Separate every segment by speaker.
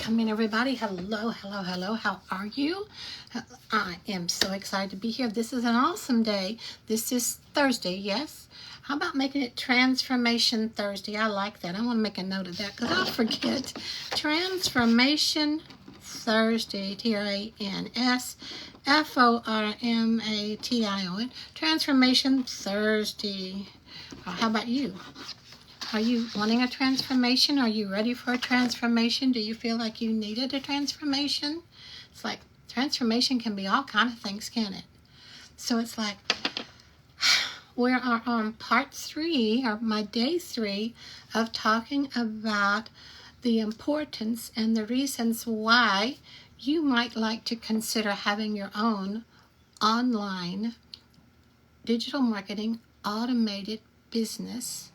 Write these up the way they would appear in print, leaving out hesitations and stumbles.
Speaker 1: Welcome in, everybody. Hello, hello, hello. How are you? I am so excited to be here. This is an awesome day. This is Thursday, yes? How about making it Transformation Thursday? I like that. I want to make a note of that because I'll forget. Transformation Thursday, Transformation. Transformation Thursday. How about you? Are you wanting a transformation? Are you ready for a transformation? Do you feel like you needed a transformation? It's like transformation can be all kind of things, can it? So it's like we are on part 3, or my day 3, of talking about the importance and the reasons why you might like to consider having your own online digital marketing automated business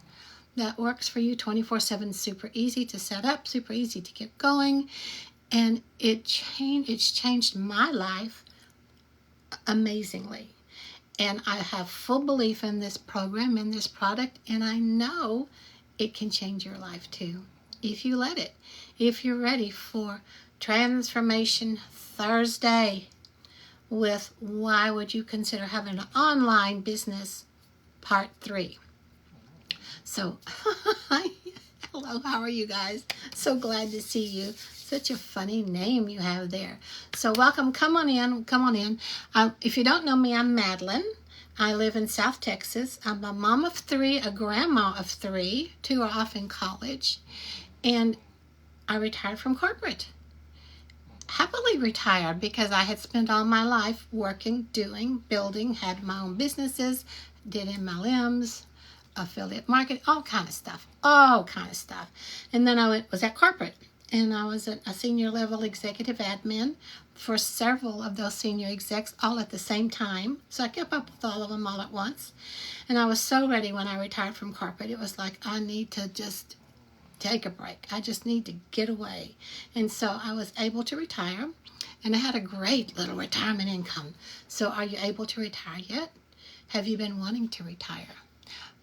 Speaker 1: that works for you 24/7, super easy to set up, super easy to get going, and it's changed my life amazingly. And I have full belief in this program, in this product, and I know it can change your life too, if you let it. If you're ready for Transformation Thursday with Why Would You Consider Having an Online Business, Part 3. So, hello, how are you guys? So glad to see you. Such a funny name you have there. So welcome, come on in. If you don't know me, I'm Madeline. I live in South Texas. I'm a mom of 3, a grandma of 3. 2 are off in college. And I retired from corporate. Happily retired because I had spent all my life working, doing, building, had my own businesses, did MLMs, affiliate marketing, all kind of stuff. And then I was at corporate, and I was a senior level executive admin for several of those senior execs all at the same time. So I kept up with all of them all at once. And I was so ready when I retired from corporate. It was like, I need to just take a break. I just need to get away. And so I was able to retire, and I had a great little retirement income. So are you able to retire yet? Have you been wanting to retire?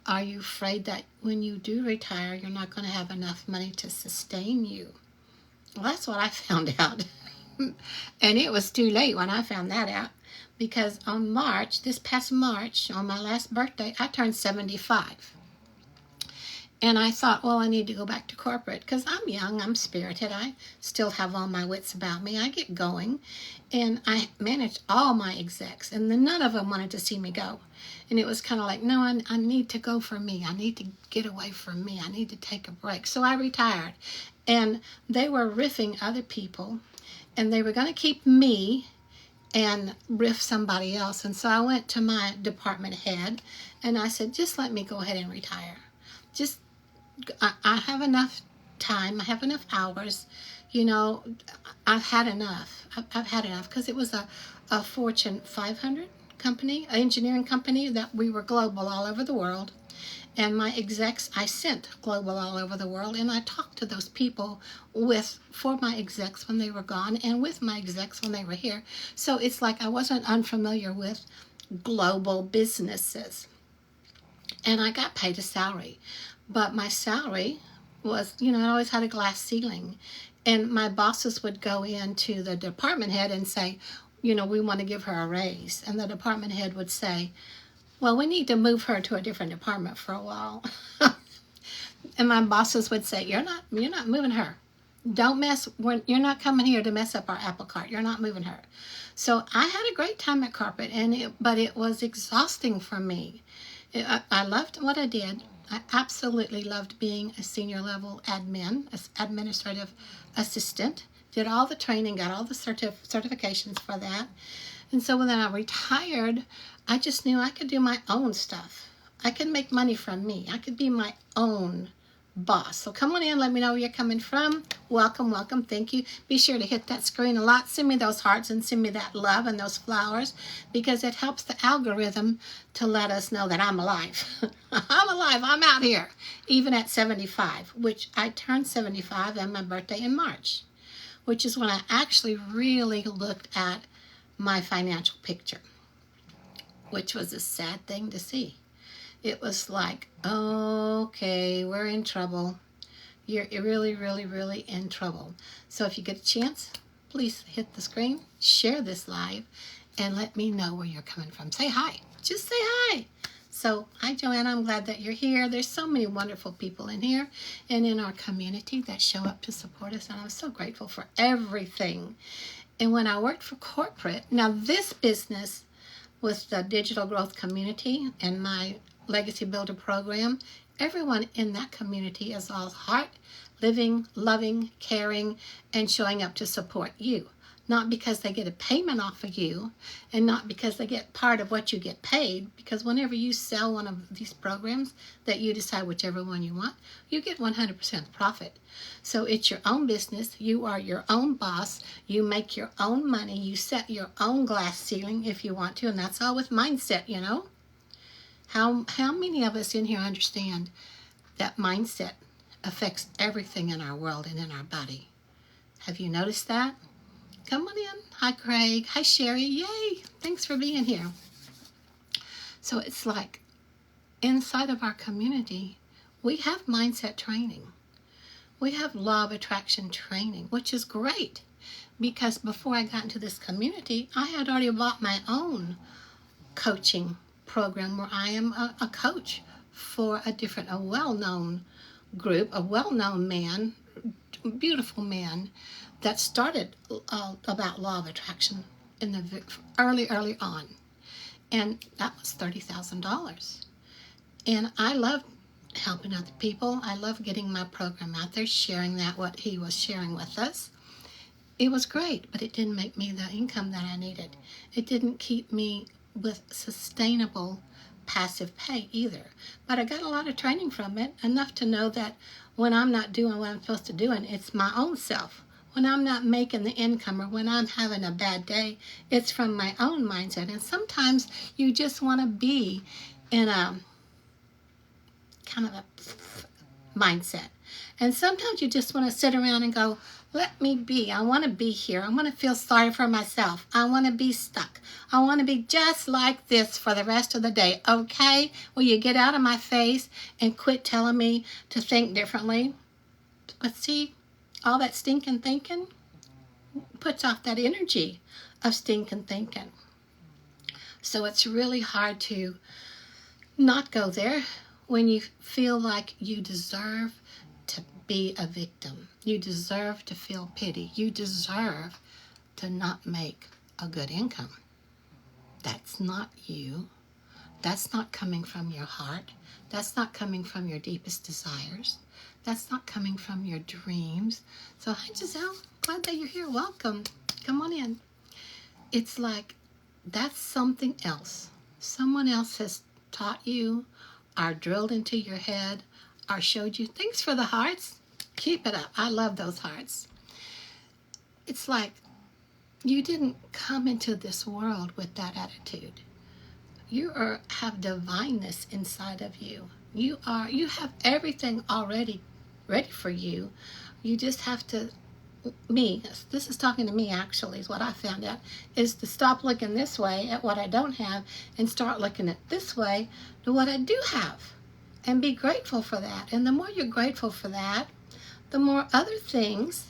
Speaker 1: Are you afraid that when you do retire, you're not going to have enough money to sustain you? Well, that's what I found out. And it was too late when I found that out, because this past March, on my last birthday, I turned 75. And I thought, well, I need to go back to corporate because I'm young, I'm spirited, I still have all my wits about me, I get going. And I managed all my execs, and then none of them wanted to see me go. And it was kind of like, no, I need to go for me. I need to get away from me. I need to take a break. So I retired. And they were riffing other people, and they were going to keep me and riff somebody else. And so I went to my department head, and I said, just let me go ahead and retire. I have enough time. I have enough hours. You know, I've had enough. I've had enough, because it was a Fortune 500 company, an engineering company, that we were global all over the world. And my execs, I sent global all over the world, and I talked to those people for my execs when they were gone, and with my execs when they were here. So it's like I wasn't unfamiliar with global businesses. And I got paid a salary. But my salary was, I always had a glass ceiling. And my bosses would go into the department head and say, we want to give her a raise. And the department head would say, well, we need to move her to a different department for a while. And my bosses would say, you're not moving her. Don't mess, you're not coming here to mess up our apple cart. You're not moving her. So I had a great time at corporate, but it was exhausting for me. I loved what I did. I absolutely loved being a senior level administrative assistant. Did all the training, got all the certifications for that. And so when I retired, I just knew I could do my own stuff. I could make money from me. I could be my own boss. So come on in, let me know where you're coming from. Welcome, thank you. Be sure to hit that screen a lot. Send me those hearts and send me that love and those flowers, because it helps the algorithm to let us know that I'm alive. I'm alive, I'm out here, even at 75, which I turned 75 on my birthday in March, which is when I actually really looked at my financial picture, which was a sad thing to see. It was like, okay, we're in trouble. you're really, really, really in trouble. So if you get a chance, please hit the screen, share this live, and let me know where you're coming from. Say hi. Just say hi. So, hi, Joanna. I'm glad that you're here. There's so many wonderful people in here and in our community that show up to support us, and I'm so grateful for everything. And when I worked for corporate, now this business with the digital growth community and my Legacy Builder program, everyone in that community is all heart, living, loving, caring, and showing up to support you. Not because they get a payment off of you, and not because they get part of what you get paid, because whenever you sell one of these programs that you decide whichever one you want, you get 100% profit. So it's your own business. You are your own boss. You make your own money. You set your own glass ceiling if you want to, and that's all with mindset, you know. How many of us in here understand that mindset affects everything in our world and in our body? Have you noticed that? Come on in. Hi, Craig. Hi, Sherry. Yay. Thanks for being here. So it's like inside of our community, we have mindset training. We have law of attraction training, which is great because before I got into this community, I had already bought my own coaching program where I am a coach for a well-known group, a well-known man, beautiful man, that started about law of attraction in the early on, and that was $30,000. And I love helping other people. I love getting my program out there, sharing what he was sharing with us. It was great, but it didn't make me the income that I needed. It didn't keep me with sustainable passive pay either. But I got a lot of training from it, enough to know that when I'm not doing what I'm supposed to do, and it's my own self, when I'm not making the income or when I'm having a bad day, it's from my own mindset. And sometimes you just want to be in a kind of a mindset. And sometimes you just want to sit around and go, let me be. I want to be here. I want to feel sorry for myself. I want to be stuck. I want to be just like this for the rest of the day. Okay? Will you get out of my face and quit telling me to think differently? But see, all that stinking thinking puts off that energy of stinking thinking. So it's really hard to not go there when you feel like you deserve to be a victim. You deserve to feel pity. You deserve to not make a good income. That's not you. That's not coming from your heart. That's not coming from your deepest desires. That's not coming from your dreams. So hi, Giselle. Glad that you're here. Welcome. Come on in. It's like that's something else. Someone else has taught you or drilled into your head or showed you. Thanks for the hearts. Keep it up. I love those hearts. It's like you didn't come into this world with that attitude. You have divineness inside of you. You have everything already ready for you. You just have to, this is talking to me actually, is what I found out, is to stop looking this way at what I don't have and start looking at this way to what I do have and be grateful for that. And the more you're grateful for that, the more other things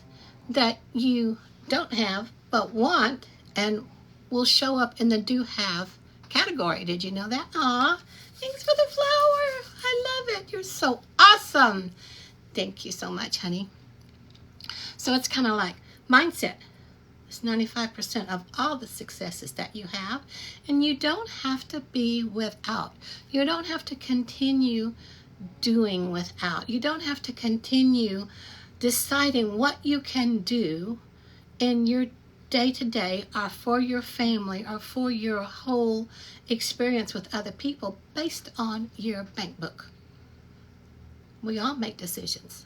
Speaker 1: that you don't have but want and will show up in the do have category. Did you know that? Aw, thanks for the flower. I love it. You're so awesome. Thank you so much, honey. So it's kind of like mindset. It's 95% of all the successes that you have. And you don't have to be without. You don't have to continue doing without. You don't have to continue deciding what you can do in your day-to-day or for your family or for your whole experience with other people based on your bank book. We all make decisions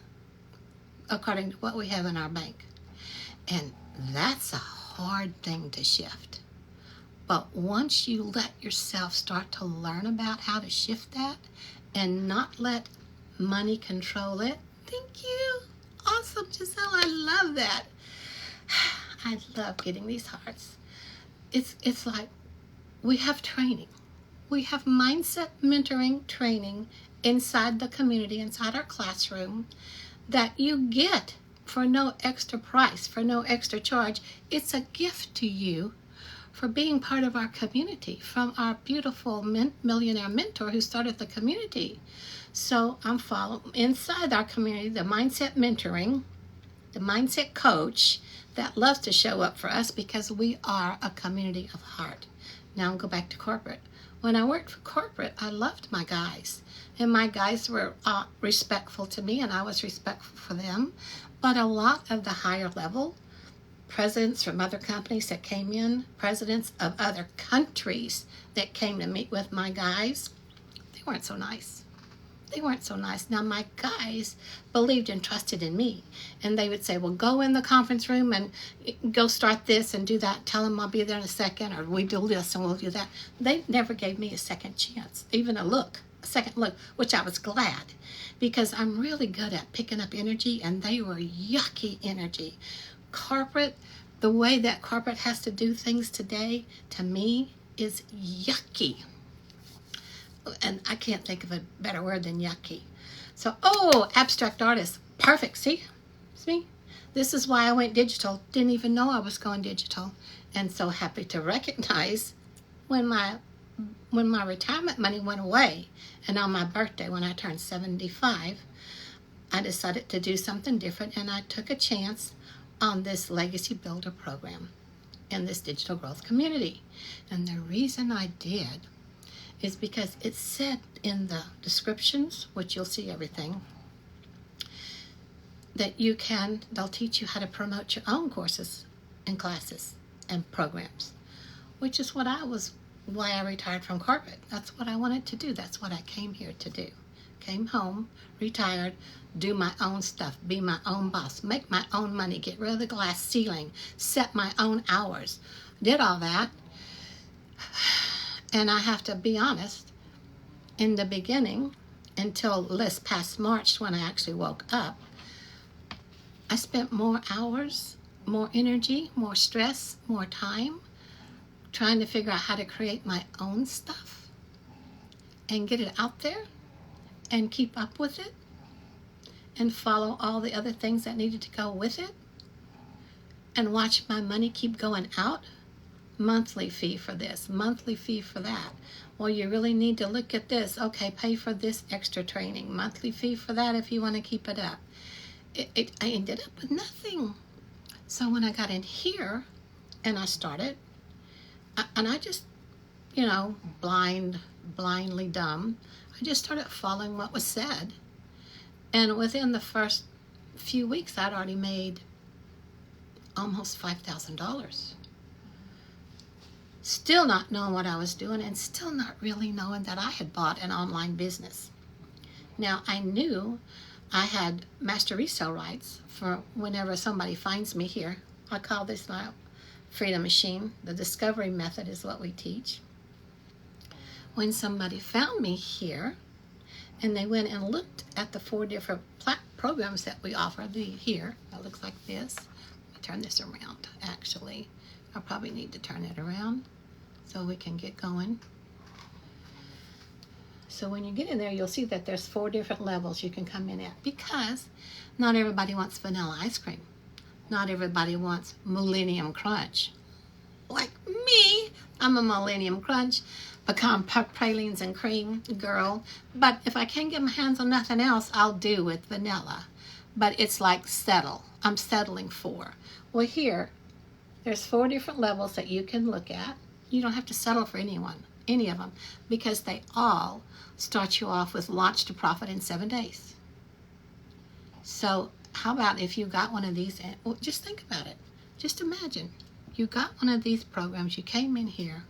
Speaker 1: according to what we have in our bank. And that's a hard thing to shift. But once you let yourself start to learn about how to shift that and not let money control it, thank you. Awesome, Giselle. I love that. I love getting these hearts. It's like we have training. We have mindset mentoring training inside the community, inside our classroom, that you get for no extra price, for no extra charge. It's a gift to you for being part of our community, from our beautiful millionaire mentor who started the community. So I'm following inside our community, the mindset mentoring, the mindset coach that loves to show up for us because we are a community of heart. Now I'll go back to corporate. When I worked for corporate, I loved my guys. And my guys were respectful to me, and I was respectful for them. But a lot of the higher level presidents from other companies that came in, presidents of other countries that came to meet with my guys, they weren't so nice. They weren't so nice. Now, my guys believed and trusted in me. And they would say, well, go in the conference room and go start this and do that. Tell them I'll be there in a second, or we do this and we'll do that. They never gave me a second chance, even a second look, which I was glad, because I'm really good at picking up energy, and they were yucky energy. Corporate, the way that corporate has to do things today, to me, is yucky. And I can't think of a better word than yucky. So, abstract artist, perfect. See me? This is why I went digital. Didn't even know I was going digital, and so happy to recognize when my retirement money went away, and on my birthday when I turned 75, I decided to do something different, and I took a chance on this Legacy Builder program in this digital growth community. And the reason I did is because it said in the descriptions, which you'll see everything, that they'll teach you how to promote your own courses and classes and programs, which is why I retired from corporate. That's what I wanted to do. That's what I came here to do. Came home, retired, do my own stuff, be my own boss, make my own money, get rid of the glass ceiling, set my own hours. Did all that. And I have to be honest, in the beginning, until this past March when I actually woke up, I spent more hours, more energy, more stress, more time trying to figure out how to create my own stuff and get it out there and keep up with it and follow all the other things that needed to go with it and watch my money keep going out. Monthly fee for this, monthly fee for that. Well, you really need to look at this. Okay, pay for this extra training. Monthly fee for that if you want to keep it up. I ended up with nothing. So when I got in here and I started, and I just, blindly dumb, I just started following what was said. And within the first few weeks, I'd already made almost $5,000. Still not knowing what I was doing, and still not really knowing that I had bought an online business. Now, I knew I had master resale rights for whenever somebody finds me here. I call this my freedom machine. The discovery method is what we teach. When somebody found me here, and they went and looked at the 4 different programs that we offer here, it looks like this. Let me turn this around, actually. I probably need to turn it around so we can get going. So when you get in there, you'll see that there's 4 different levels you can come in at, because not everybody wants vanilla ice cream. Not everybody wants Millennium Crunch. Like me, I'm a Millennium Crunch, pecan pralines and cream girl. But if I can't get my hands on nothing else, I'll do with vanilla. But it's like settle. I'm settling for. Well, here, there's 4 different levels that you can look at. You don't have to settle for any of them, because they all start you off with launch to profit in 7 days. So how about if you got one of these, well, just think about it. Just imagine you got one of these programs, you came in here,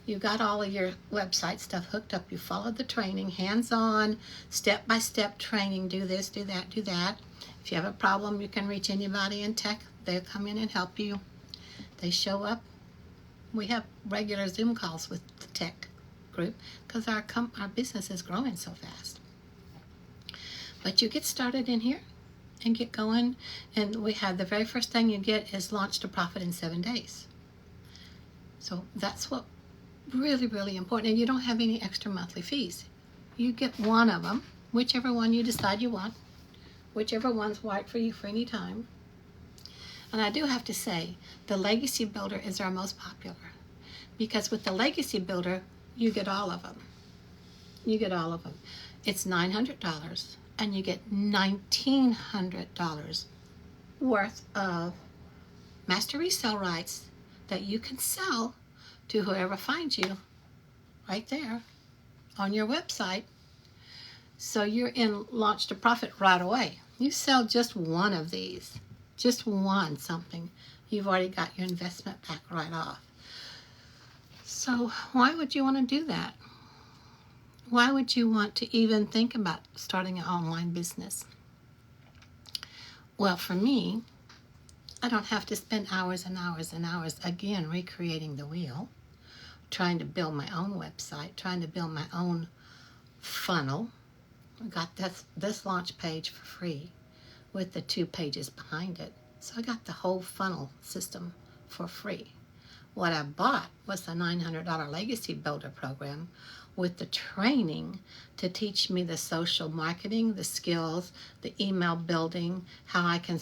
Speaker 1: you got all of your website stuff hooked up, you followed the training, hands-on, step-by-step training, do this, do that, do that. If you have a problem, you can reach anybody in tech. They'll come in and help you. They show up. We have regular Zoom calls with the tech group because our business is growing so fast. But you get started in here and get going, and we have the very first thing you get is launch to profit in 7 days. So that's what really, really important. And you don't have any extra monthly fees. You get one of them, whichever one you decide you want. whichever one's right for you for any time. And I do have to say, the Legacy Builder is our most popular, because with the Legacy Builder, you get all of them. You get all of them. It's $900, and you get $1,900 worth of master resale rights that you can sell to whoever finds you right there on your website. So you're in launch to profit right away. You sell just one of these, just one something, you've already got your investment back right off. So why would you want to do that? Why would you want to even think about starting an online business? Well, for me, I don't have to spend hours and hours and hours again recreating the wheel, trying to build my own website, trying to build my own funnel. I got this launch page for free with the 2 pages behind it. So I got the whole funnel system for free. What I bought was the $900 Legacy Builder program with the training to teach me the social marketing, the skills, the email building, how I can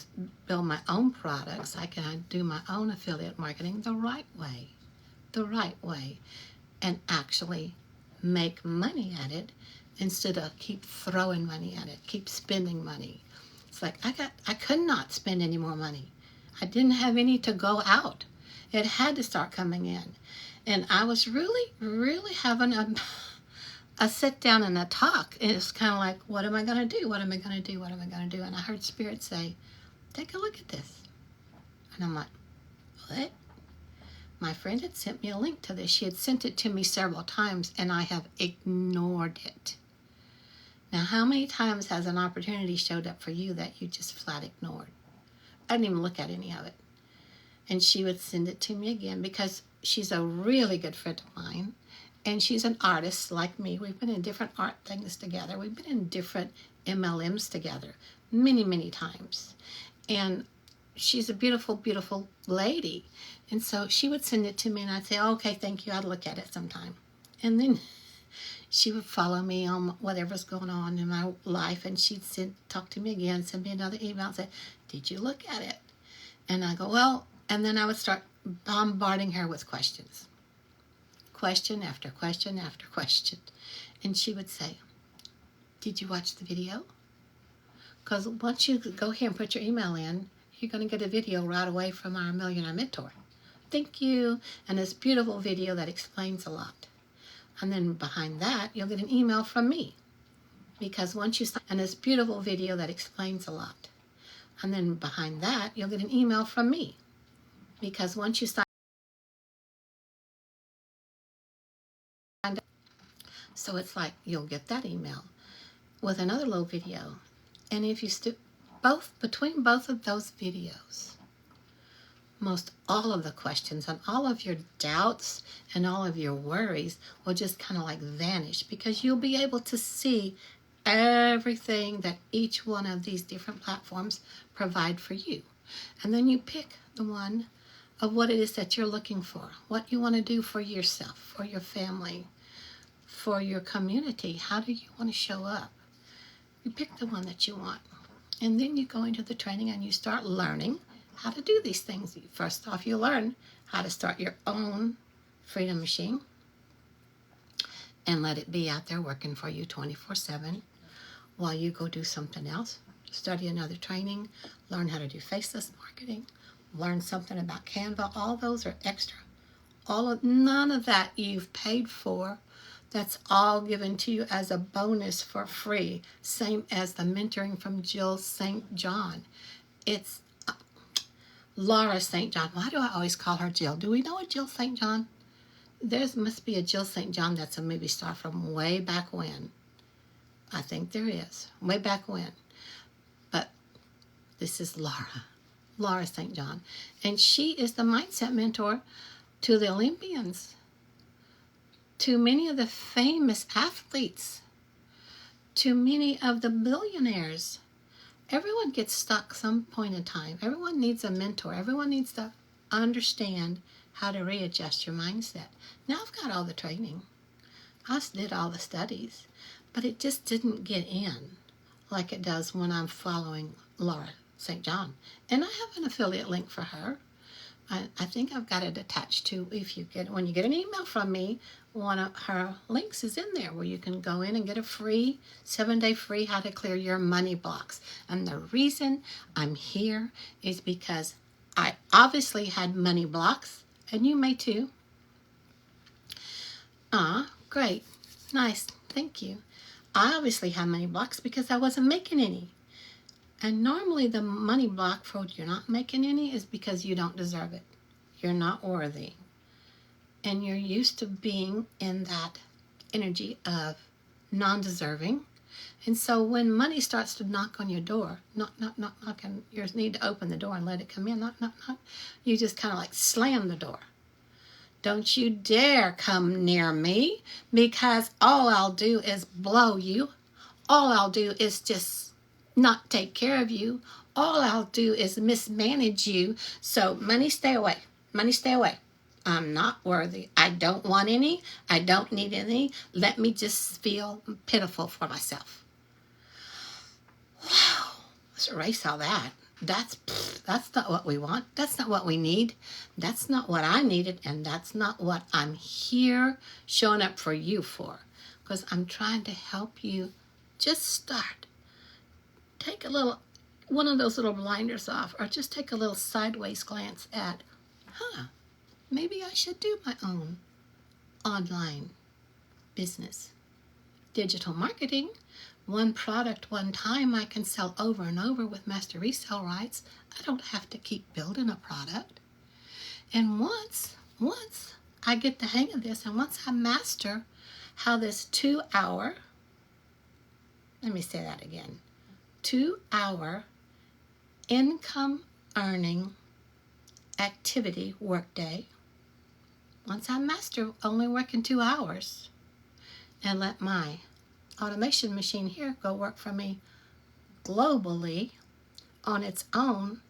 Speaker 1: build my own products. I can do my own affiliate marketing the right way, and actually make money at it instead of keep throwing money at it, keep spending money. It's like I could not spend any more money. I didn't have any to go out. It had to start coming in. And I was really having a sit down and a talk. And it's kind of like, what am I going to do? What am I going to do? What am I going to do? And I heard Spirit say, take a look at this. And I'm like, what? My friend had sent me a link to this. She had sent it to me several times, and I have ignored it. Now, how many times has an opportunity showed up for you that you just flat ignored? I didn't even look at any of it. And she would send it to me again because she's a really good friend of mine, and she's an artist like me. We've been in different art things together. We've been in different MLMs together many times. And she's a beautiful, beautiful lady. And so she would send it to me, and I'd say, okay, thank you. I'd look at it sometime. And then she would follow me on whatever's going on in my life, and she'd talk to me again, send me another email and say, did you look at it? And I go, well, and then I would start bombarding her with questions. Question after question after question. And she would say, did you watch the video? Because once you go here and put your email in, you're going to get a video right away from our Millionaire Mentor. Thank you. And this beautiful video that explains a lot. And then behind that, you'll get an email from me. Because once you and this beautiful video that explains a lot. And then behind that, you'll get an email from me. Because once you sign, so it's like you'll get that email with another little video. And if you between both of those videos, most all of the questions and all of your doubts and all of your worries will just kind of like vanish, because you'll be able to see everything that each one of these different platforms provide for you. And then you pick the one of what it is that you're looking for, what you want to do for yourself, for your family, for your community. How do you want to show up? You pick the one that you want. And then you go into the training and you start learning how to do these things. First off, you learn how to start your own Freedom Machine and let it be out there working for you 24/7 while you go do something else. Study another training, learn how to do faceless marketing, learn something about Canva. All those are extra. None of that you've paid for. That's all given to you as a bonus for free. Same as the mentoring from Jill St. John. It's Laura St. John. Why do I always call her Jill? Do we know a Jill St. John? There must be a Jill St. John that's a movie star from way back when. I think there is. Way back when. But this is Laura St. John. And she is the mindset mentor to the Olympians, to many of the famous athletes, to many of the billionaires. Everyone gets stuck some point in time. Everyone needs a mentor. Everyone needs to understand how to readjust your mindset. Now I've got all the training. I did all the studies, but it just didn't get in like it does when I'm following Laura St. John. And I have an affiliate link for her. I think I've got it attached to, when you get an email from me, one of her links is in there where you can go in and get a free 7-day free how to clear your money blocks. And the reason I'm here is because I obviously had money blocks, and you may too. Great. Nice. Thank you. I obviously had money blocks because I wasn't making any. And normally the money block for you're not making any is because you don't deserve it. You're not worthy. And you're used to being in that energy of non-deserving. And so when money starts to knock on your door, knock, and you need to open the door and let it come in, knock, you just kind of like slam the door. Don't you dare come near me, because all I'll do is blow you. All I'll do is just not take care of you. All I'll do is mismanage you. So money, stay away. Money, stay away. I'm not worthy. I don't want any. I don't need any. Let me just feel pitiful for myself. Wow. Let's erase all that. That's not what we want. That's not what we need. That's not what I needed, and that's not what I'm here showing up for you for. Because I'm trying to help you just start. Take one of those little blinders off, or just take a little sideways glance at, maybe I should do my own online business. Digital marketing. One product, one time, I can sell over and over with master resale rights. I don't have to keep building a product. And once I get the hang of this, and once I master how this 2-hour, let me say that again, 2-hour income earning activity workday, once I master only working 2 hours and let my automation machine here go work for me globally on its own,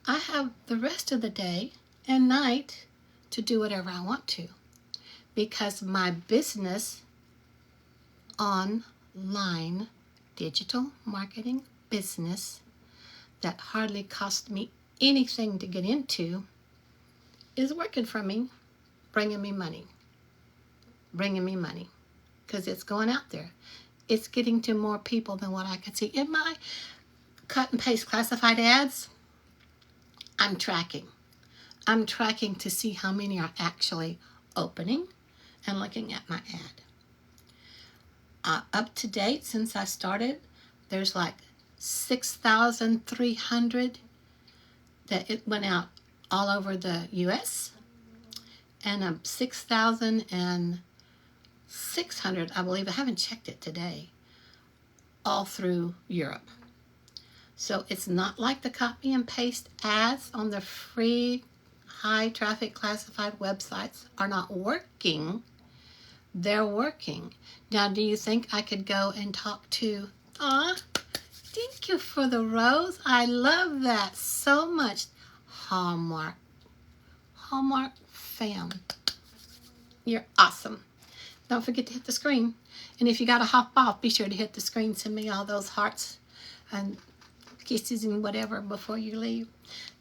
Speaker 1: I have the rest of the day and night to do whatever I want to, because my business, online digital marketing business that hardly cost me anything to get into, is working for me, bringing me money, because it's going out there. It's getting to more people than what I could see. In my cut and paste classified ads, I'm tracking to see how many are actually opening and looking at my ad. Up to date, since I started, there's like 6,300 that it went out all over the U.S. and 6,600, I believe, I haven't checked it today, all through Europe. So it's not like the copy and paste ads on the free high traffic classified websites are not working. They're working. Now, do you think I could go and talk to, thank you for the rose. I love that so much. Hallmark fam. You're awesome. Don't forget to hit the screen. And if you got to hop off, be sure to hit the screen. Send me all those hearts and kisses and whatever before you leave.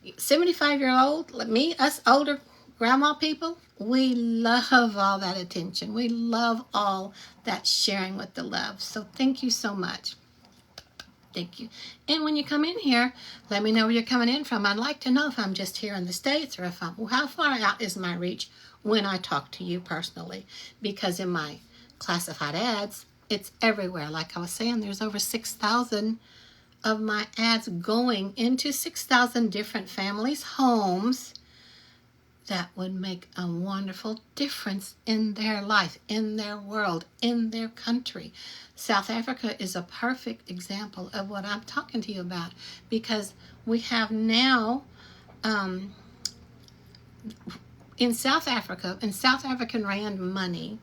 Speaker 1: 75-year-old, like me, us older grandma people, we love all that attention. We love all that sharing with the love. So thank you so much. Thank you. And when you come in here, let me know where you're coming in from. I'd like to know if I'm just here in the States, or if how far out is my reach when I talk to you personally. Because in my classified ads, it's everywhere. Like I was saying, there's over 6,000 of my ads going into 6,000 different families' homes that would make a wonderful difference in their life, in their world, in their country. South Africa is a perfect example of what I'm talking to you about, because we have now in South Africa, in South African Rand money,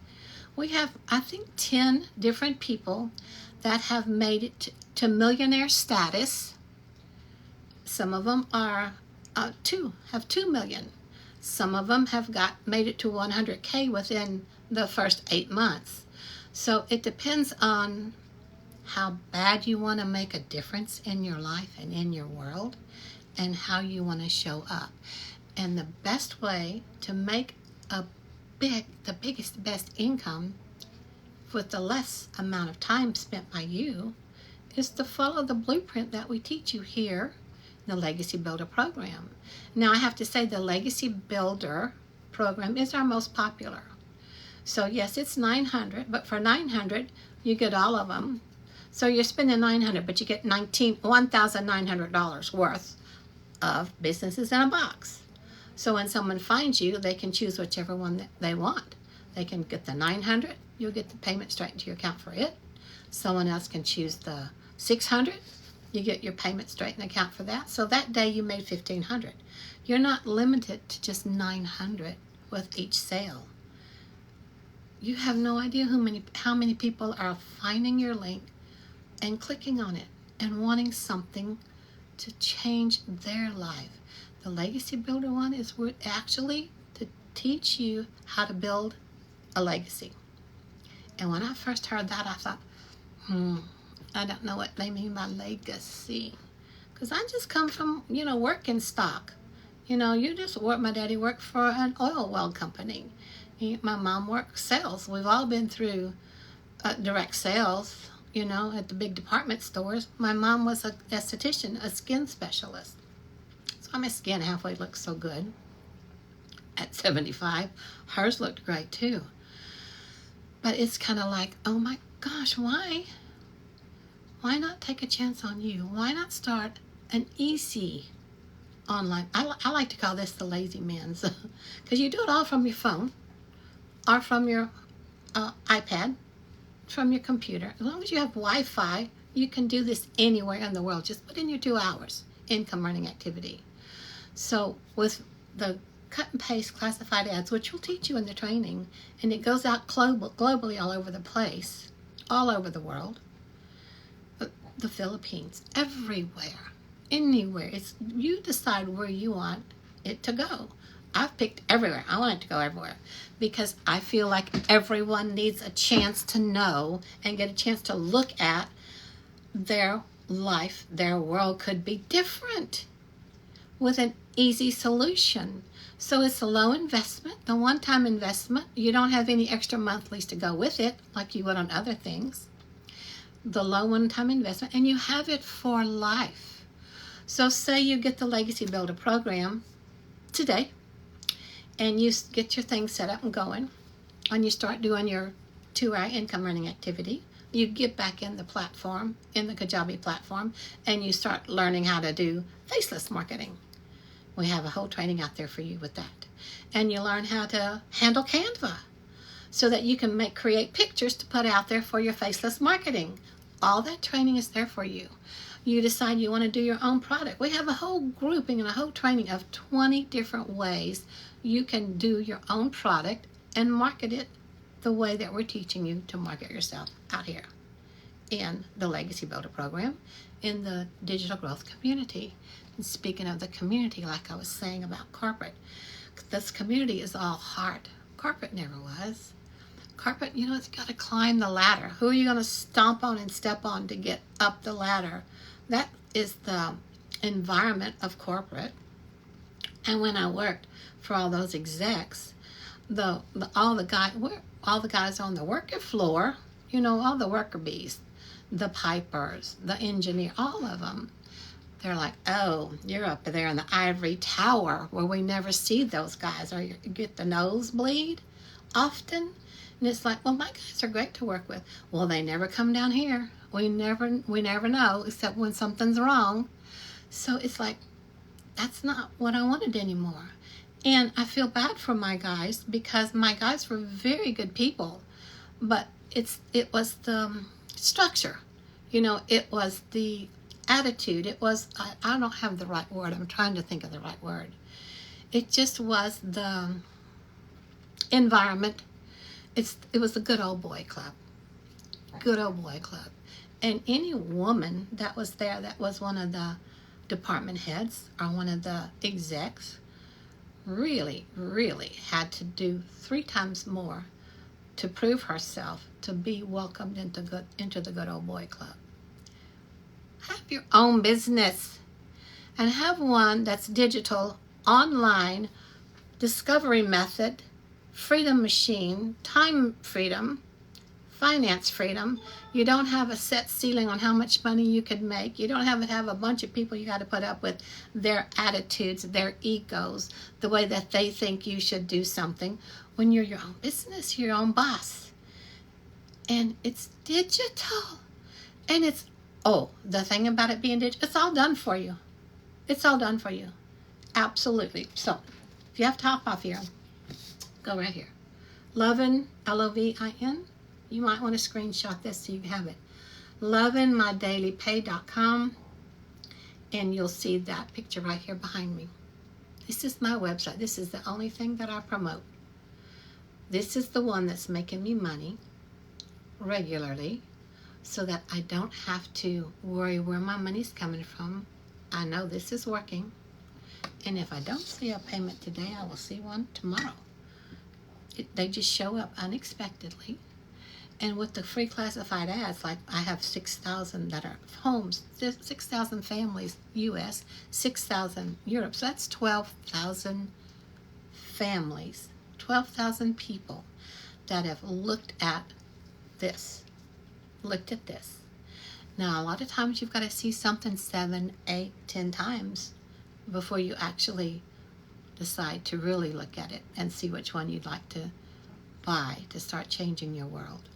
Speaker 1: we have, I think, 10 different people that have made it to millionaire status. Some of them are have 2 million. Some of them have made it to 100K within the first 8 months. So it depends on how bad you want to make a difference in your life and in your world, and how you want to show up. And the best way to make the biggest, best income with the less amount of time spent by you is to follow the blueprint that we teach you here in the Legacy Builder program. Now, I have to say the Legacy Builder program is our most popular. So yes, it's $900, but for $900, you get all of them. So you're spending $900, but you get $1,900 worth of businesses in a box. So when someone finds you, they can choose whichever one that they want. They can get the $900, you'll get the payment straight into your account for it. Someone else can choose the $600, you get your payment straight in the account for that. So that day you made $1,500. You're not limited to just $900 with each sale. You have no idea how many people are finding your link and clicking on it and wanting something to change their life. The Legacy Builder one is actually to teach you how to build a legacy. And when I first heard that, I thought, I don't know what they mean by legacy. Because I just come from, working stock. My daddy worked for an oil well company. My mom worked sales. We've all been through direct sales, at the big department stores. My mom was a esthetician, a skin specialist. So my skin halfway looked so good at 75. Hers looked great too. But it's kind of like, oh my gosh, why? Why not take a chance on you? Why not start an easy online? I like to call this the lazy man's, because you do it all from your phone or from your iPad, from your computer. As long as you have Wi-Fi, you can do this anywhere in the world. Just put in your 2 hours income earning activity. So with the cut and paste classified ads, which we'll teach you in the training, and it goes out globally all over the place, all over the world, the Philippines, everywhere, anywhere. You decide where you want it to go. I've picked everywhere. I want it to go everywhere because I feel like everyone needs a chance to know and get a chance to look at their life. Their world could be different with an easy solution. So it's a low investment, a one-time investment. You don't have any extra monthlies to go with it like you would on other things. The low one-time investment, and you have it for life. So say you get the Legacy Builder program today, and you get your thing set up and going, and you start doing your 2-hour income earning activity. You get back in the platform, in the Kajabi platform, and you start learning how to do faceless marketing. We have a whole training out there for you with that. And you learn how to handle Canva so that you can create pictures to put out there for your faceless marketing. All that training is there for you. You decide you want to do your own product. We have a whole grouping and a whole training of 20 different ways you can do your own product and market it the way that we're teaching you to market yourself out here in the Legacy Builder program in the digital growth community. And speaking of the community, like I was saying about corporate, this community is all heart. Corporate never was. Corporate, it's got to climb the ladder. Who are you going to stomp on and step on to get up the ladder? That is the environment of corporate. And when I worked for all those execs, all the guys on the worker floor, all the worker bees, the pipers, the engineer, all of them, they're like, oh, you're up there in the ivory tower where we never see those guys, or you get the nosebleed often. And it's like, well, my guys are great to work with. Well, they never come down here. We never know except when something's wrong. So it's like, that's not what I wanted anymore. And I feel bad for my guys because my guys were very good people, but it was the structure, it was the attitude. It was, I don't have the right word. I'm trying to think of the right word. It just was the environment. It was the good old boy club. Good old boy club. And any woman that was there that was one of the department heads or one of the execs really, really had to do 3 times more to prove herself to be welcomed into the good old boy club. Have your own business and have one that's digital, online, discovery method, freedom machine, time freedom, finance freedom. You don't have a set ceiling on how much money you can make. You don't have a bunch of people you got to put up with their attitudes, their egos, the way that they think you should do something. When you're your own business, your own boss. And it's digital. And it's, the thing about it being digital, it's all done for you. It's all done for you. Absolutely. So, if you have to hop off here, go right here. Lovin, Lovin. You might want to screenshot this so you have it. lovinmydailypay.com, and you'll see that picture right here behind me. This is my website. This is the only thing that I promote. This is the one that's making me money regularly so that I don't have to worry where my money's coming from. I know this is working, and if I don't see a payment today, I will see one tomorrow. They just show up unexpectedly. And with the free classified ads, like I have 6,000 that are homes, 6,000 families, U.S., 6,000 Europe. So that's 12,000 families, 12,000 people that have looked at this. Now, a lot of times you've got to see something 7, 8, 10 times before you actually decide to really look at it and see which one you'd like to buy to start changing your world.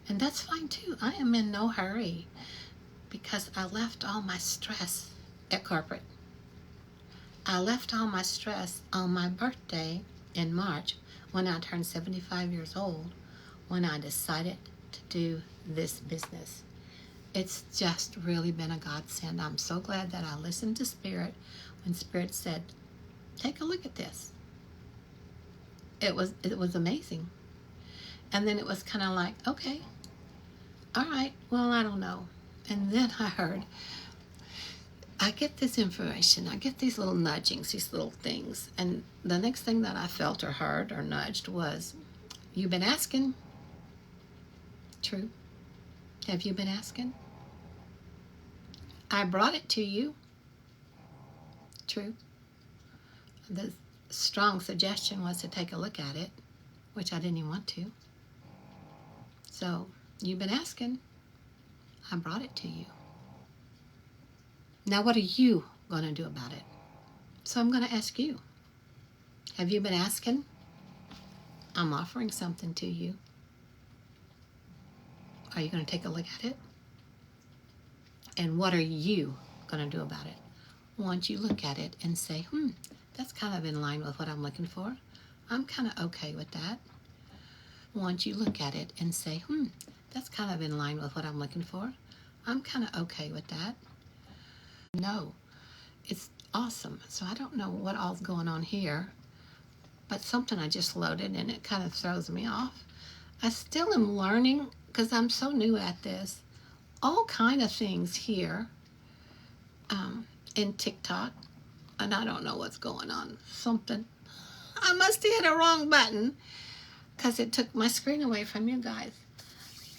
Speaker 1: And that's fine too. I am in no hurry because I left all my stress at corporate. I left all my stress on my birthday in March when I turned 75 years old, when I decided to do this business. It's just really been a godsend. I'm so glad that I listened to Spirit when Spirit said, take a look at this. It was amazing. And then it was kind of like, okay, all right, well, I don't know. And then I heard, I get this information, I get these little nudgings, these little things. And the next thing that I felt or heard or nudged was, you've been asking. True. Have you been asking? I brought it to you. True. The strong suggestion was to take a look at it, which I didn't even want to. So, you've been asking. I brought it to you. Now, what are you going to do about it? So I'm going to ask you. Have you been asking? I'm offering something to you. Are you going to take a look at it? And what are you going to do about it? Once you look at it and say, that's kind of in line with what I'm looking for. I'm kind of okay with that. Once you look at it and say, that's kind of in line with what I'm looking for. I'm kind of okay with that. No, it's awesome. So I don't know what all's going on here, but something I just loaded and it kind of throws me off. I still am learning because I'm so new at this. All kind of things here in TikTok, and I don't know what's going on. Something. I must have hit a wrong button because it took my screen away from you guys.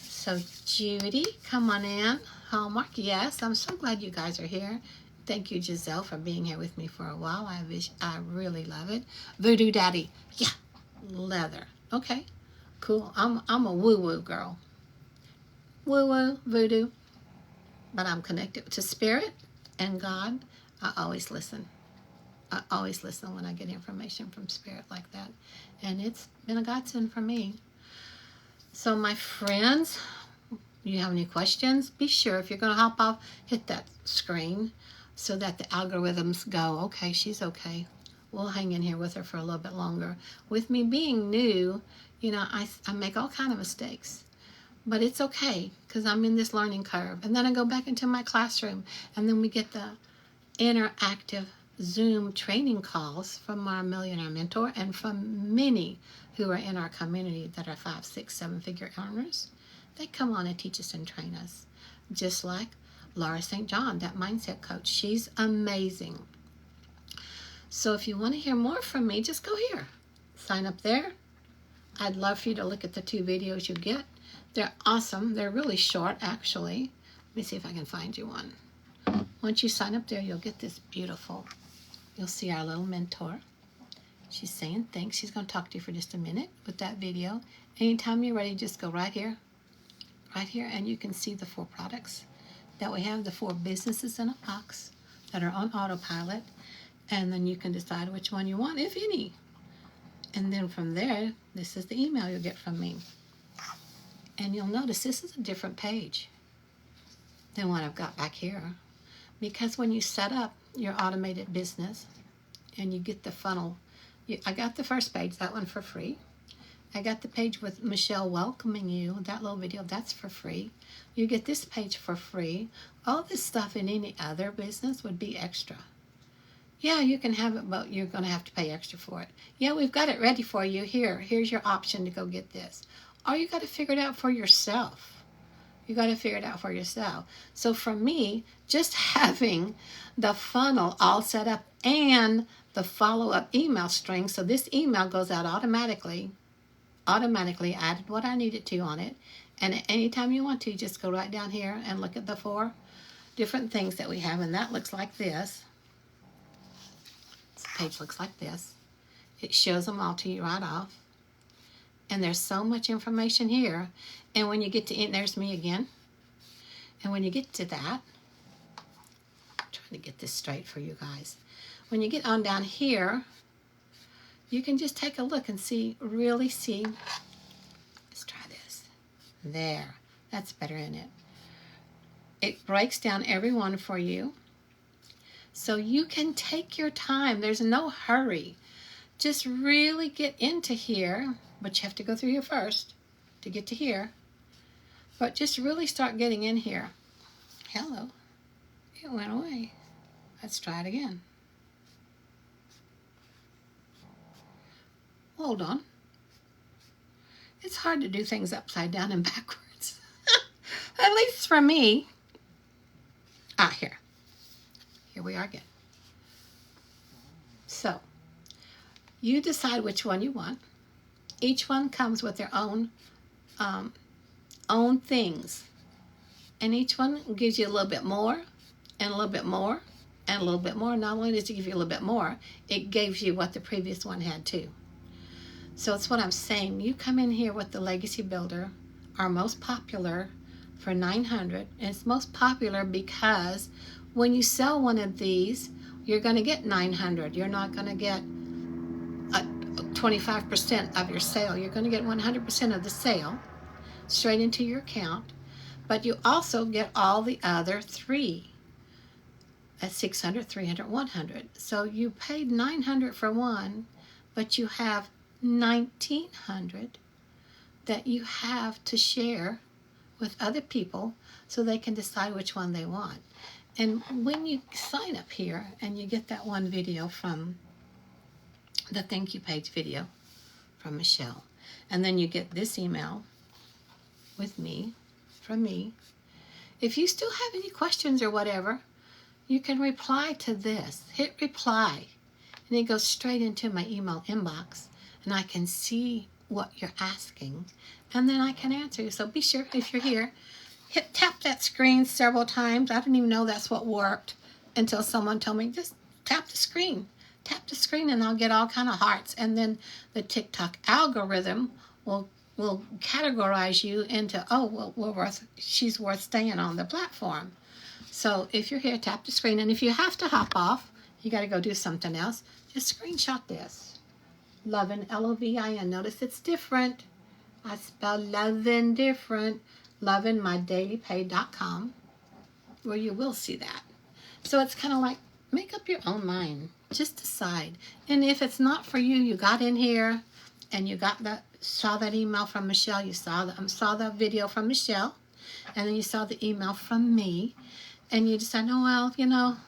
Speaker 1: So Judy, come on in. Hallmark, yes. I'm so glad you guys are here. Thank you, Giselle, for being here with me for a while. I really love it. Voodoo Daddy, yeah, leather. Okay, cool. I'm a woo-woo girl. Woo-woo, voodoo. But I'm connected to Spirit and God. I always listen. I always listen when I get information from Spirit like that. And it's been a godsend for me. So my friends, you have any questions? Be sure if you're going to hop off, hit that screen so that the algorithms go, okay, she's okay. We'll hang in here with her for a little bit longer. With me being new, I make all kind of mistakes. But it's okay because I'm in this learning curve. And then I go back into my classroom and then we get the interactive Zoom training calls from our Millionaire Mentor and from many who are in our community that are 5, 6, 7-figure earners. They come on and teach us and train us. Just like Laura St. John, that mindset coach. She's amazing. So if you want to hear more from me, just go here. Sign up there. I'd love for you to look at the 2 videos you get. They're awesome. They're really short, actually. Let me see if I can find you one. Once you sign up there, you'll get this beautiful, you'll see our little mentor. She's saying thanks. She's going to talk to you for just a minute with that video. Anytime you're ready, just go right here, and you can see the 4 products that we have, the 4 businesses in a box that are on autopilot, and then you can decide which one you want, if any. And then from there, this is the email you'll get from me. And you'll notice this is a different page than what I've got back here. Because when you set up your automated business and you get the funnel, I got the first page, that one for free. I got the page with Michelle welcoming you, that little video, that's for free. You get this page for free. All this stuff in any other business would be extra. Yeah, you can have it, but you're going to have to pay extra for it. Yeah, we've got it ready for you. Here's your option to go get this. Or you got to figure it out for yourself. You got to figure it out for yourself. So for me, just having the funnel all set up and the follow-up email string, so this email goes out automatically, I added what I needed to on it. And anytime you want to, just go right down here and look at the 4 different things that we have. And that looks like this. This page looks like this. It shows them all to you right off. And there's so much information here. And when you get to it, there's me again. And when you get to that, I'm trying to get this straight for you guys. When you get on down here, you can just take a look and see, really see. Let's try this. There. That's better, isn't it? It breaks down every one for you. So you can take your time. There's no hurry. Just really get into here, but you have to go through here first to get to here. But just really start getting in here. Hello. It went away. Let's try it again. Hold on. It's hard to do things upside down and backwards. At least for me. Here. Here we are again. So, you decide which one you want. Each one comes with their own things. And each one gives you a little bit more, and a little bit more, and a little bit more. Not only does it give you a little bit more, it gives you what the previous one had too. So it's what I'm saying. You come in here with the Legacy Builder, our most popular, for $900. And it's most popular because when you sell one of these, you're going to get $900. You're not going to get 25% of your sale. You're going to get 100% of the sale straight into your account. But you also get all the other 3 at $600, $300, $100. So you paid $900 for one, but you have $1,900 that you have to share with other people so they can decide which one they want. And when you sign up here and you get that one video from the thank you page video from Michelle, and then you get this email with me, from me, if you still have any questions or whatever, you can reply to this. Hit reply, and it goes straight into my email inbox, and I can see what you're asking, and then I can answer you. So be sure, if you're here, tap that screen several times. I didn't even know that's what worked until someone told me, just tap the screen. Tap the screen and I'll get all kind of hearts. And then the TikTok algorithm will categorize you into, oh, well, she's worth staying on the platform. So if you're here, tap the screen. And if you have to hop off, you got to go do something else, just screenshot this. Lovin, Lovin. Notice it's different. I spell Lovin different. LovinMyDailyPay.com, where you will see that. So it's kind of like, make up your own mind. Just decide. And if it's not for you, you got in here and you saw that email from Michelle. You saw the video from Michelle, and then you saw the email from me, and you decide, oh, well,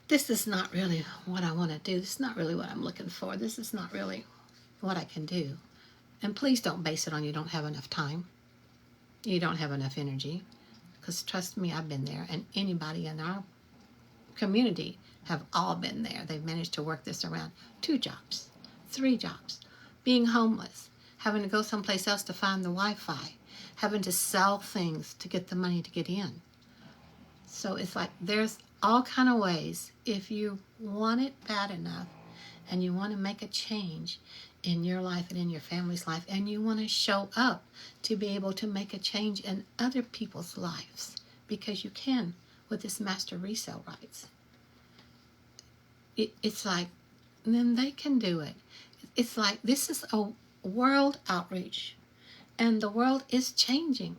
Speaker 1: this is not really what I want to do. This is not really what I'm looking for. This is not really what I can do. And please don't base it on you don't have enough time. You don't have enough energy, because trust me, I've been there, and anybody in our community have all been there. They've managed to work this around. 2 jobs, 3 jobs, being homeless, having to go someplace else to find the Wi-Fi, having to sell things to get the money to get in. So it's like there's all kind of ways. If you want it bad enough and you want to make a change in your life and in your family's life, and you want to show up to be able to make a change in other people's lives, because you can with this master resale rights. It's like, then they can do it. It's like this is a world outreach, and the world is changing.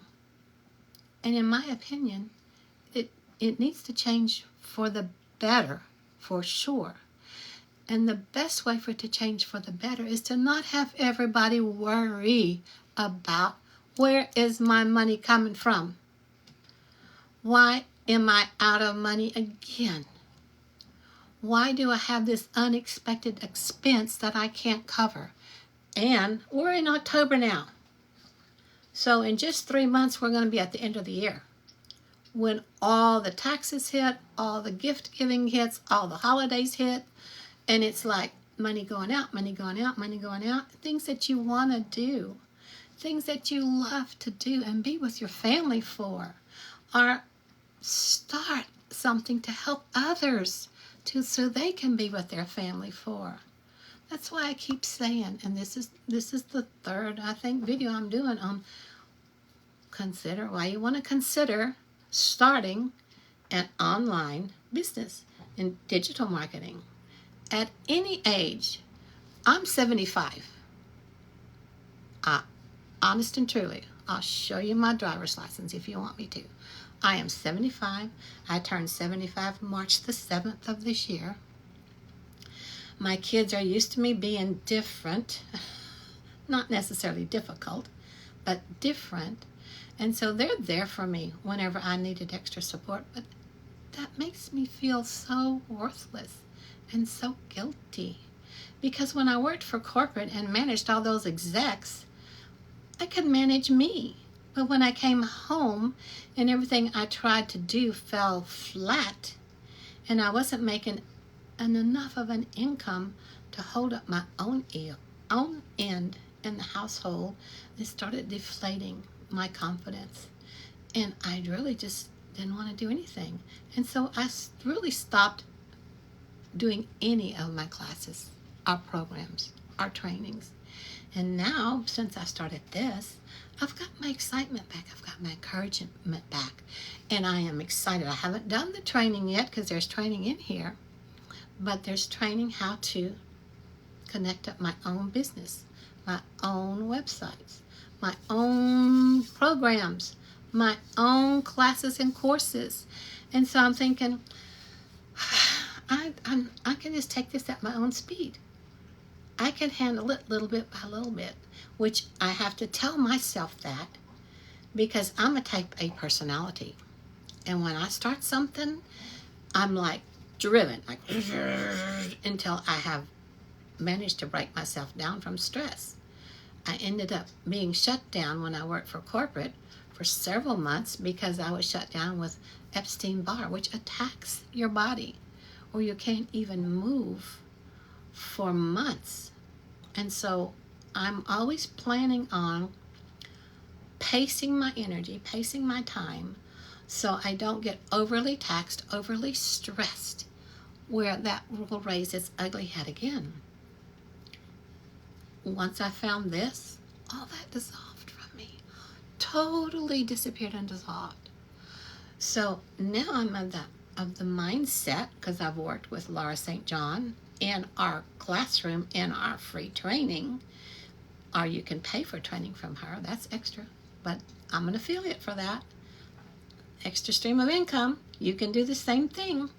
Speaker 1: And in my opinion, it needs to change for the better, for sure. And the best way for it to change for the better is to not have everybody worry about, where is my money coming from? Why am I out of money again? Why do I have this unexpected expense that I can't cover? And we're in October now. So in just 3 months, we're going to be at the end of the year, when all the taxes hit, all the gift giving hits, all the holidays hit, and it's like money going out, money going out, money going out. Things that you want to do, things that you love to do and be with your family for, or start something to help others so they can be with their family for. That's why I keep saying, and this is the third, I think, video I'm doing on why you want to consider starting an online business in digital marketing at any age. I'm 75. Honest and truly, I'll show you my driver's license if you want me to. I am 75. I turned 75 March the 7th of this year. My kids are used to me being different, not necessarily difficult, but different. And so they're there for me whenever I needed extra support. But that makes me feel so worthless and so guilty. Because when I worked for corporate and managed all those execs, I could manage me. But when I came home and everything I tried to do fell flat, and I wasn't making enough of an income to hold up my own end in the household, it started deflating my confidence. And I really just didn't want to do anything. And so I really stopped doing any of my classes, our programs, our trainings. And now, since I started this, I've got my excitement back. I've got my encouragement back. And I am excited. I haven't done the training yet because there's training in here. But there's training how to connect up my own business, my own websites, my own programs, my own classes and courses. And so I'm thinking, I can just take this at my own speed. I can handle it little bit by little bit, which I have to tell myself that, because I'm a type A personality. And when I start something, I'm like driven, like until I have managed to break myself down from stress. I ended up being shut down when I worked for corporate for several months because I was shut down with Epstein-Barr, which attacks your body, or you can't even move for months. And so I'm always planning on pacing my energy, pacing my time, so I don't get overly taxed, overly stressed, where that will raise its ugly head again. Once I found this, all that dissolved from me. Totally disappeared and dissolved. So now I'm of the mindset, because I've worked with Laura St. John in our classroom, in our free training, or you can pay for training from her. That's extra. But I'm an affiliate for that. Extra stream of income. You can do the same thing.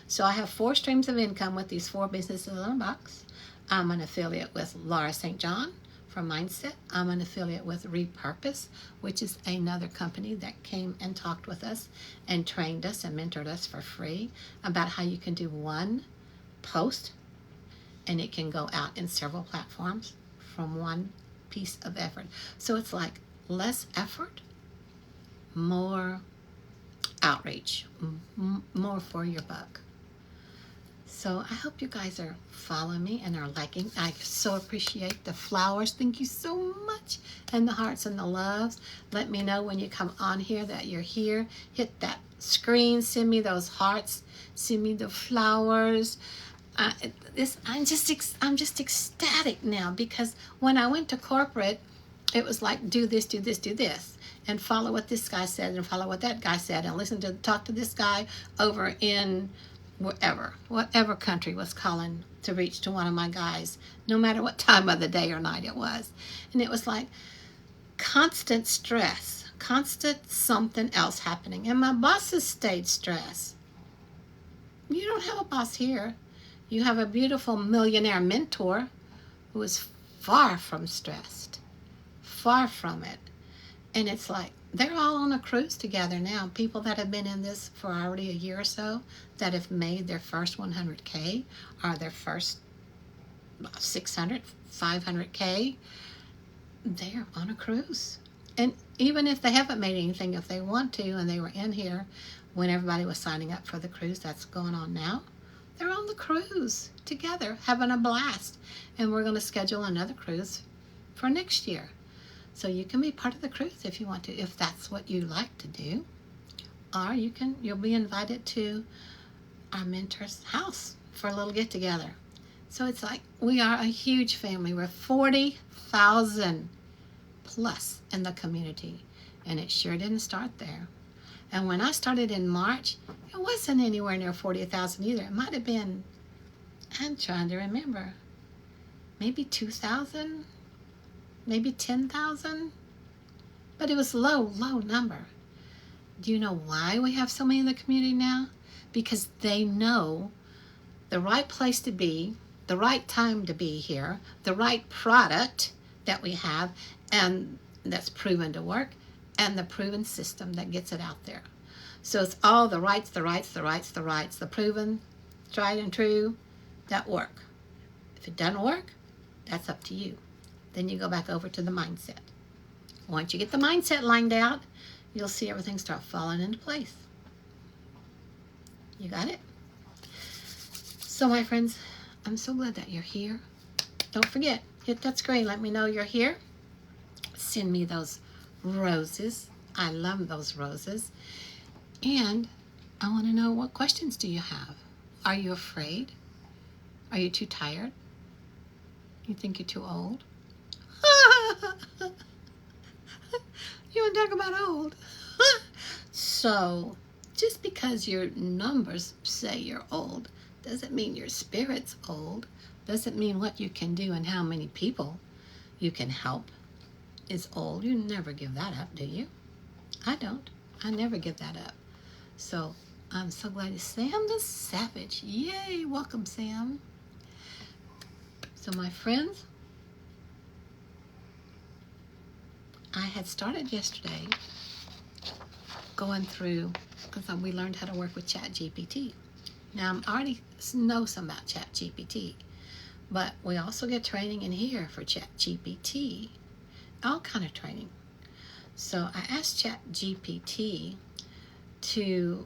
Speaker 1: So I have 4 streams of income with these 4 businesses in a box. I'm an affiliate with Laura St. John for Mindset. I'm an affiliate with Repurpose, which is another company that came and talked with us and trained us and mentored us for free about how you can do one post and it can go out in several platforms from one piece of effort. So it's like less effort, more outreach, more for your buck. So I hope you guys are following me and are liking. I so appreciate the flowers. Thank you so much. And the hearts and the loves. Let me know when you come on here that you're here. Hit that screens, send me those hearts, send me the flowers. I'm just ecstatic now, because when I went to corporate, it was like, do this, do this, do this, and follow what this guy said, and follow what that guy said, and talk to this guy over in whatever country was calling to reach to one of my guys, no matter what time of the day or night it was. And it was like constant stress, constant something else happening. And my bosses stayed stressed. You don't have a boss here. You have a beautiful millionaire mentor who is far from stressed, far from it. And it's like they're all on a cruise together now. People that have been in this for already a year or so, that have made their first 100K or their first 600, 500K, they're on a cruise. And even if they haven't made anything, if they want to, and they were in here when everybody was signing up for the cruise that's going on now, they're on the cruise together, having a blast. And we're going to schedule another cruise for next year. So you can be part of the cruise if you want to, if that's what you like to do. Or you'll be invited to our mentor's house for a little get-together. So it's like we are a huge family. We're 40,000 plus in the community. And it sure didn't start there. And when I started in March, it wasn't anywhere near 40,000 either. It might have been, I'm trying to remember, maybe 2,000, maybe 10,000. But it was low number. Do you know why we have so many in the community now? Because they know the right place to be, the right time to be here, the right product that we have, and that's proven to work, and the proven system that gets it out there. So it's all the rights, the proven, tried and true, that work. If it doesn't work, that's up to you. Then you go back over to the mindset. Once you get the mindset lined out, you'll see everything start falling into place. You got it? So my friends, I'm so glad that you're here. Don't forget, hit that screen. Let me know you're here. Send me those roses. I love those roses. And I want to know, what questions do you have? Are you afraid? Are you too tired? You think you're too old? You want to talk about old? So, just because your numbers say you're old doesn't mean your spirit's old. Doesn't mean what you can do and how many people you can help is old. You never give that up, do you? I don't. I never give that up. So I'm so glad. Sam the Savage. Yay. Welcome, Sam. So my friends, I had started yesterday going through, because we learned how to work with ChatGPT. Now I already know some about ChatGPT, but we also get training in here for ChatGPT, all kind of training. So I asked ChatGPT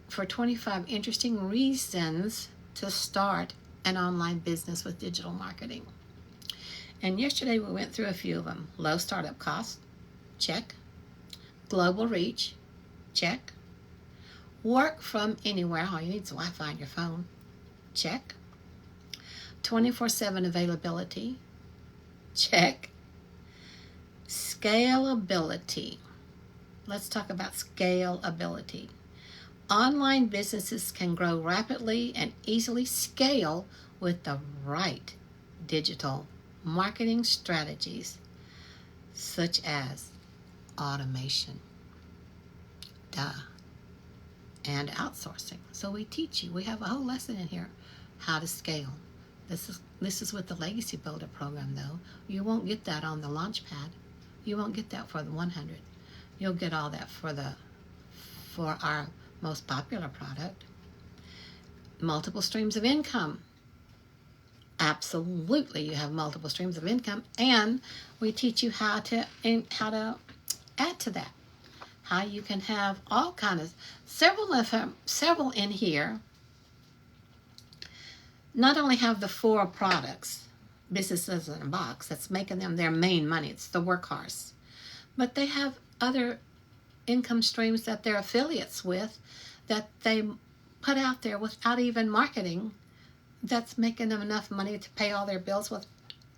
Speaker 1: for 25 interesting reasons to start an online business with digital marketing. And yesterday we went through a few of them. Low startup cost, check. Global reach, check. Work from anywhere. All you need is Wi-Fi on your phone, check. 24/7 availability, check. Scalability. Let's talk about scalability. Online businesses can grow rapidly and easily scale with the right digital marketing strategies, such as automation, and outsourcing. So we teach you. We have a whole lesson in here how to scale. This is with the Legacy Builder program, though. You won't get that on the Launchpad. You won't get that for the 100. You'll get all that for our most popular product. Multiple streams of income. Absolutely, you have multiple streams of income, and we teach you how to add to that. How you can have all kinds of several in here. Not only have the 4 products, businesses in a box, that's making them their main money. It's the workhorse. But they have other income streams that they're affiliates with that they put out there without even marketing, that's making them enough money to pay all their bills with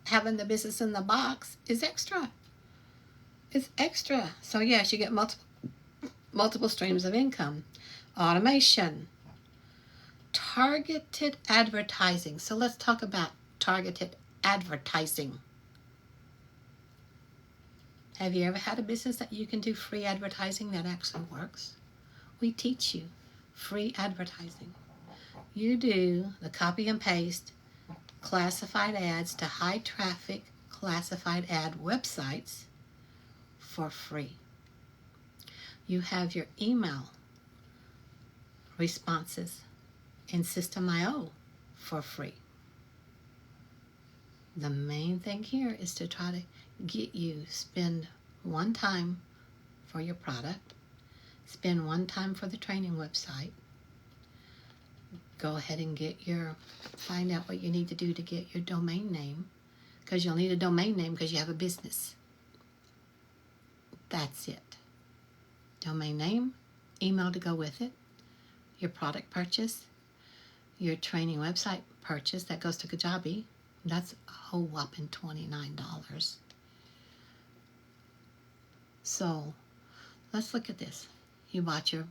Speaker 1: having the business in the box, is extra. It's extra. So yes, you get multiple streams of income. Automation. Targeted advertising. So let's talk about targeted advertising. Have you ever had a business that you can do free advertising that actually works? We teach you free advertising. You do the copy and paste classified ads to high traffic classified ad websites for free. You have your email responses in System.io for free. The main thing here is to try to get you spend one time for your product, spend one time for the training website, go ahead and find out what you need to do to get your domain name, because you'll need a domain name because you have a business. That's it. Domain name, email to go with it, your product purchase, your training website purchase that goes to Kajabi. That's a whole whopping $29. So let's look at this. You bought your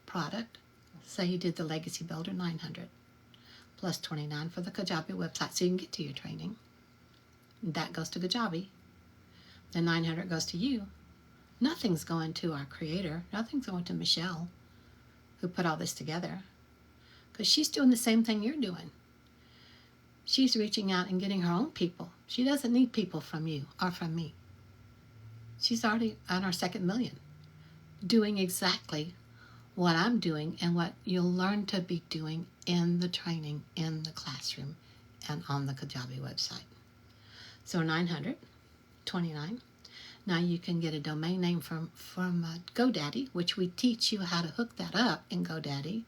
Speaker 1: product. Say you did the Legacy Builder 900 plus 29 for the Kajabi website so you can get to your training. That goes to Kajabi. The 900 goes to you. Nothing's going to our creator. Nothing's going to Michelle, who put all this together, because she's doing the same thing you're doing. She's reaching out and getting her own people. She doesn't need people from you or from me. She's already on our second million, doing exactly what I'm doing and what you'll learn to be doing in the training, in the classroom, and on the Kajabi website. So 929. Now you can get a domain name from GoDaddy, which we teach you how to hook that up in GoDaddy.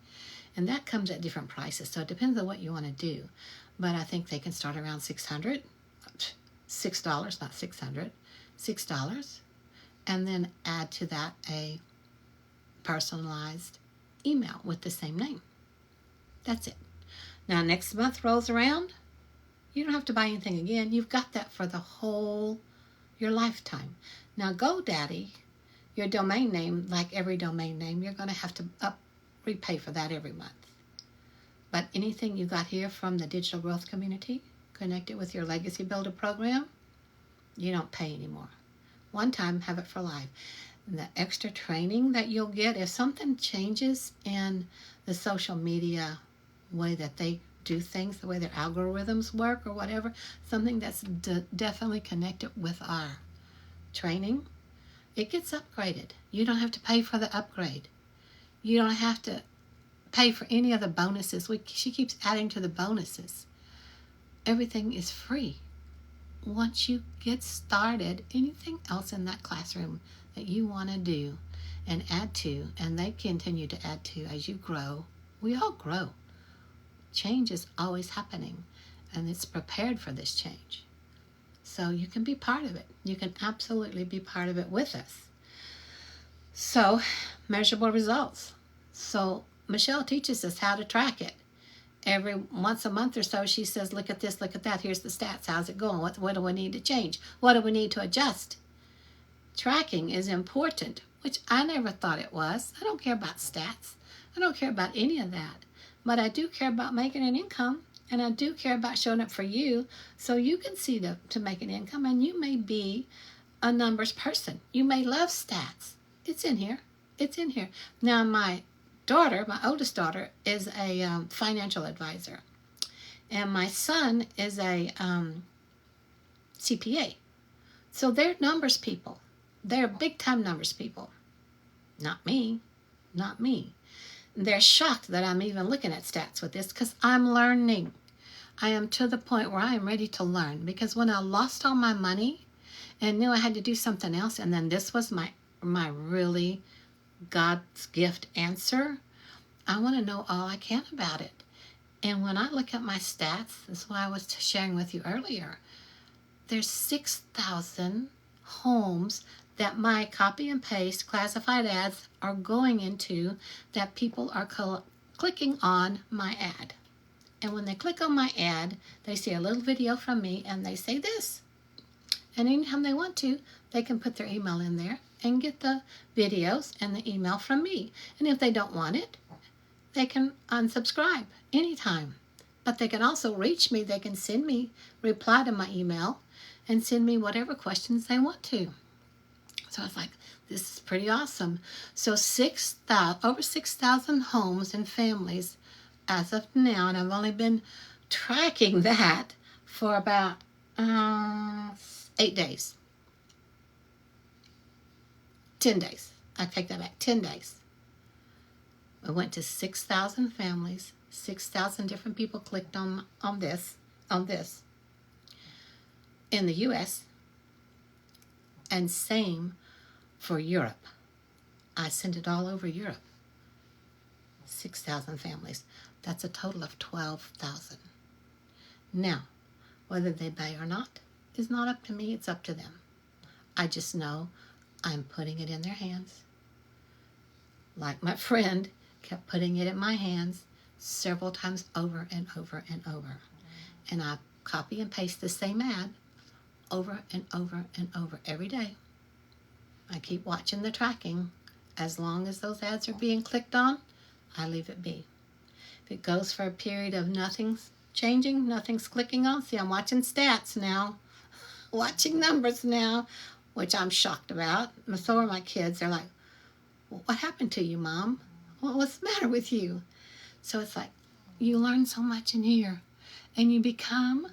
Speaker 1: And that comes at different prices. So it depends on what you want to do. But I think they can start around $600. $6, not 600. $6. And then add to that a personalized email with the same name. That's it. Now next month rolls around, you don't have to buy anything again. You've got that for your lifetime. Now GoDaddy, your domain name, like every domain name, you're going to have to repay for that every month. But anything you got here from the digital growth community, connected with your Legacy Builder program, you don't pay anymore. One time, have it for life. And the extra training that you'll get, if something changes in the social media way that they do things, the way their algorithms work or whatever, something that's definitely connected with our training, it gets upgraded. You don't have to pay for the upgrade. You don't have to pay for any of the bonuses. She keeps adding to the bonuses. Everything is free. Once you get started, anything else in that classroom that you want to do and add to, and they continue to add to as you grow, we all grow. Change is always happening, and it's prepared for this change. So you can be part of it. You can absolutely be part of it with us. So, measurable results. So Michelle teaches us how to track it. Every once a month or so, she says, look at this, look at that. Here's the stats. How's it going? What do we need to change? What do we need to adjust? Tracking is important, which I never thought it was. I don't care about stats. I don't care about any of that. But I do care about making an income, and I do care about showing up for you so you can see to make an income, and you may be a numbers person. You may love stats. It's in here. It's in here. Now, my oldest daughter, is a financial advisor, and my son is a CPA. So they're numbers people. They're big-time numbers people. Not me. Not me. They're shocked that I'm even looking at stats with this because I'm learning. I am to the point where I am ready to learn, because when I lost all my money and knew I had to do something else, and then this was my really God's gift answer, I want to know all I can about it. And when I look at my stats, that's why I was sharing with you earlier, there's 6,000 homes that my copy and paste classified ads are going into, that people are clicking on my ad. And when they click on my ad, they see a little video from me and they say this. And anytime they want to, they can put their email in there and get the videos and the email from me. And if they don't want it, they can unsubscribe anytime. But they can also reach me. They can send me, reply to my email, and send me whatever questions they want to. So it's like, this is pretty awesome. So over 6,000 homes and families as of now, and I've only been tracking that for about 8 days. 10 days. I take that back. 10 days. I went to 6,000 families. 6,000 different people clicked on this in the U.S. and same for Europe. I sent it all over Europe. 6,000 families. That's a total of 12,000. Now, whether they buy or not is not up to me. It's up to them. I just know I'm putting it in their hands. Like my friend kept putting it in my hands several times over and over and over. And I copy and paste the same ad over and over and over every day. I keep watching the tracking. As long as those ads are being clicked on, I leave it be. If it goes for a period of nothing's changing, nothing's clicking on, see, I'm watching stats now, watching numbers now, which I'm shocked about. So are my kids. They're like, what happened to you, Mom? What's the matter with you? So it's like, you learn so much in here, and you become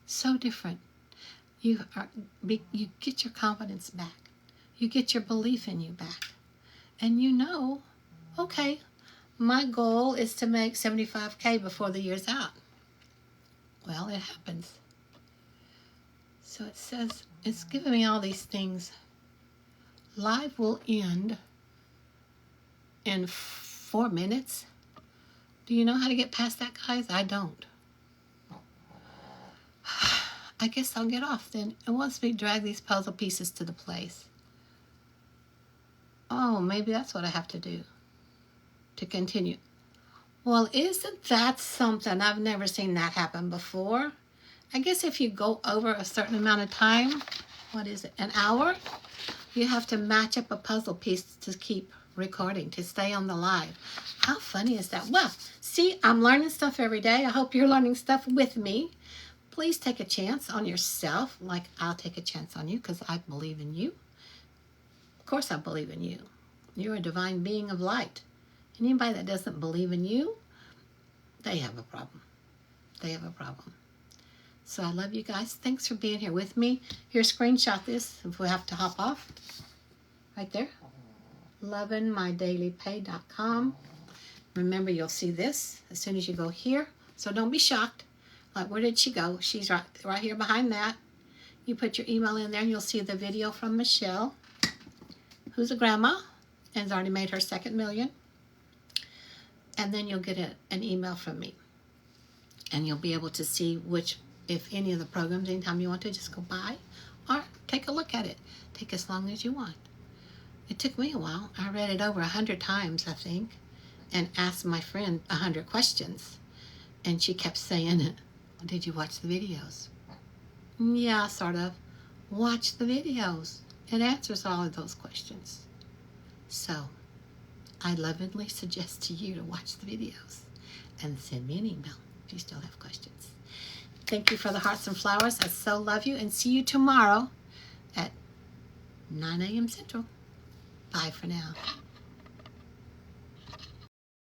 Speaker 1: so different. You get your confidence back. You get your belief in you back. And you know, okay, my goal is to make $75K before the year's out. Well, it happens. So it says, it's giving me all these things. Live will end in 4 minutes. Do you know how to get past that, guys? I don't. I guess I'll get off then. It wants me to drag these puzzle pieces to the place. Oh, maybe that's what I have to do to continue. Well, isn't that something? I've never seen that happen before. I guess if you go over a certain amount of time, what is it, an hour? You have to match up a puzzle piece to keep recording, to stay on the live. How funny is that? Well, see, I'm learning stuff every day. I hope you're learning stuff with me. Please take a chance on yourself, like I'll take a chance on you, because I believe in you. Of course I believe in you. You're a divine being of light. Anybody that doesn't believe in you, they have a problem. They have a problem. So I love you guys. Thanks for being here with me. Here, screenshot this if we have to hop off. Right there. lovingmydailypay.com. Remember, you'll see this as soon as you go here. So don't be shocked. Like, where did she go? She's right here behind that. You put your email in there and you'll see the video from Michelle, who's a grandma and has already made her second million. And then you'll get an email from me. And you'll be able to see if any of the programs, anytime you want to, just go by or take a look at it. Take as long as you want. It took me a while. I read it over 100 times, I think, and asked my friend 100 questions. And she kept saying, did you watch the videos? Yeah, sort of. Watch the videos. It answers all of those questions. So, I lovingly suggest to you to watch the videos and send me an email if you still have questions. Thank you for the hearts and flowers. I so love you, and see you tomorrow at 9 a.m. Central. Bye for now.